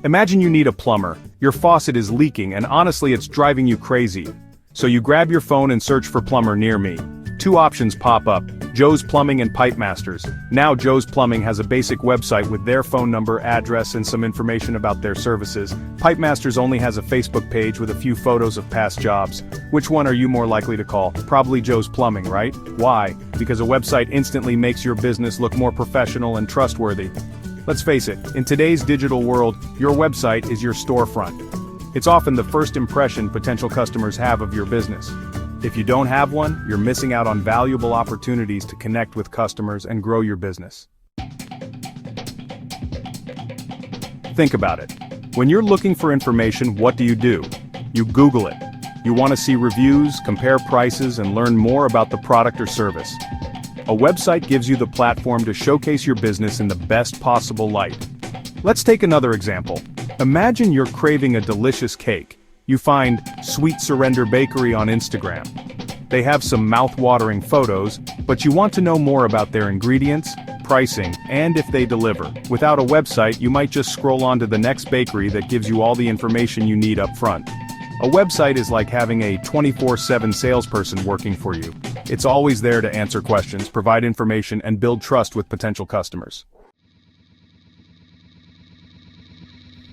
Imagine you need a plumber, your faucet is leaking and honestly it's driving you crazy. So you grab your phone and search for plumber near me. Two options pop up, Joe's Plumbing and Pipe Masters. Now Joe's Plumbing has a basic website with their phone number, address and some information about their services. Pipe Masters only has a Facebook page with a few photos of past jobs. Which one are you more likely to call? Probably Joe's Plumbing, right? Why? Because a website instantly makes your business look more professional and trustworthy. Let's face it, in today's digital world, your website is your storefront. It's often the first impression potential customers have of your business. If you don't have one, you're missing out on valuable opportunities to connect with customers and grow your business. Think about it. When you're looking for information, what do? You Google it. You want to see reviews, compare prices, and learn more about the product or service. A website gives you the platform to showcase your business in the best possible light. Let's take another example. Imagine you're craving a delicious cake. You find Sweet Surrender Bakery on Instagram. They have some mouth-watering photos, but you want to know more about their ingredients, pricing, and if they deliver. Without a website, you might just scroll on to the next bakery that gives you all the information you need up front. A website is like having a 24/7 salesperson working for you. It's always there to answer questions, provide information, and build trust with potential customers.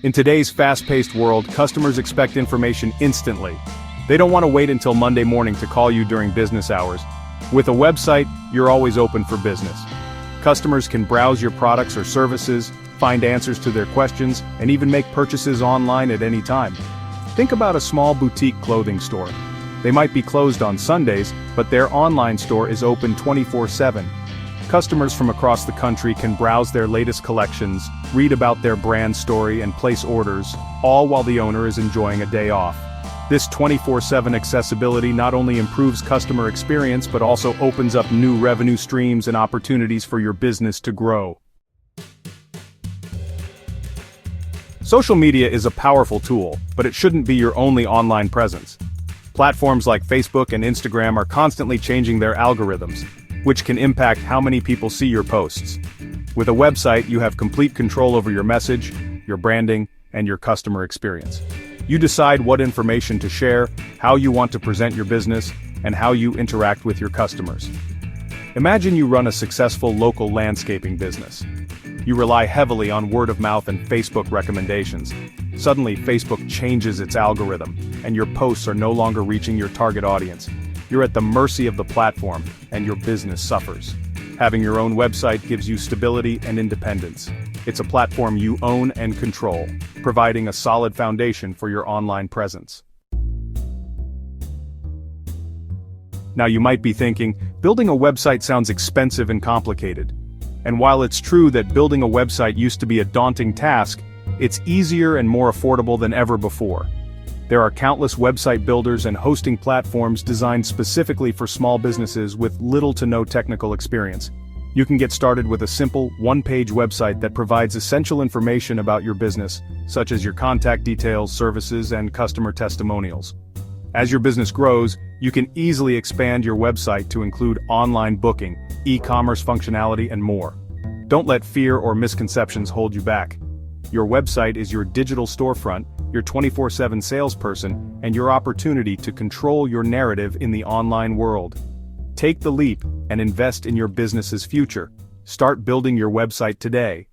In today's fast-paced world, customers expect information instantly. They don't want to wait until Monday morning to call you during business hours. With a website, you're always open for business. Customers can browse your products or services, find answers to their questions, and even make purchases online at any time. Think about a small boutique clothing store. They might be closed on Sundays, but their online store is open 24/7. Customers from across the country can browse their latest collections, read about their brand story and place orders, all while the owner is enjoying a day off. This 24/7 accessibility not only improves customer experience but also opens up new revenue streams and opportunities for your business to grow. Social media is a powerful tool, but it shouldn't be your only online presence. Platforms like Facebook and Instagram are constantly changing their algorithms, which can impact how many people see your posts. With a website, you have complete control over your message, your branding, and your customer experience. You decide what information to share, how you want to present your business, and how you interact with your customers. Imagine you run a successful local landscaping business. You rely heavily on word of mouth and Facebook recommendations. Suddenly, Facebook changes its algorithm, and your posts are no longer reaching your target audience. You're at the mercy of the platform, and your business suffers. Having your own website gives you stability and independence. It's a platform you own and control, providing a solid foundation for your online presence. Now you might be thinking, building a website sounds expensive and complicated. And while it's true that building a website used to be a daunting task, it's easier and more affordable than ever before. There are countless website builders and hosting platforms designed specifically for small businesses with little to no technical experience. You can get started with a simple, one-page website that provides essential information about your business, such as your contact details, services, and customer testimonials. As your business grows, you can easily expand your website to include online booking, e-commerce functionality, and more. Don't let fear or misconceptions hold you back. Your website is your digital storefront, your 24/7 salesperson, and your opportunity to control your narrative in the online world. Take the leap and invest in your business's future. Start building your website today.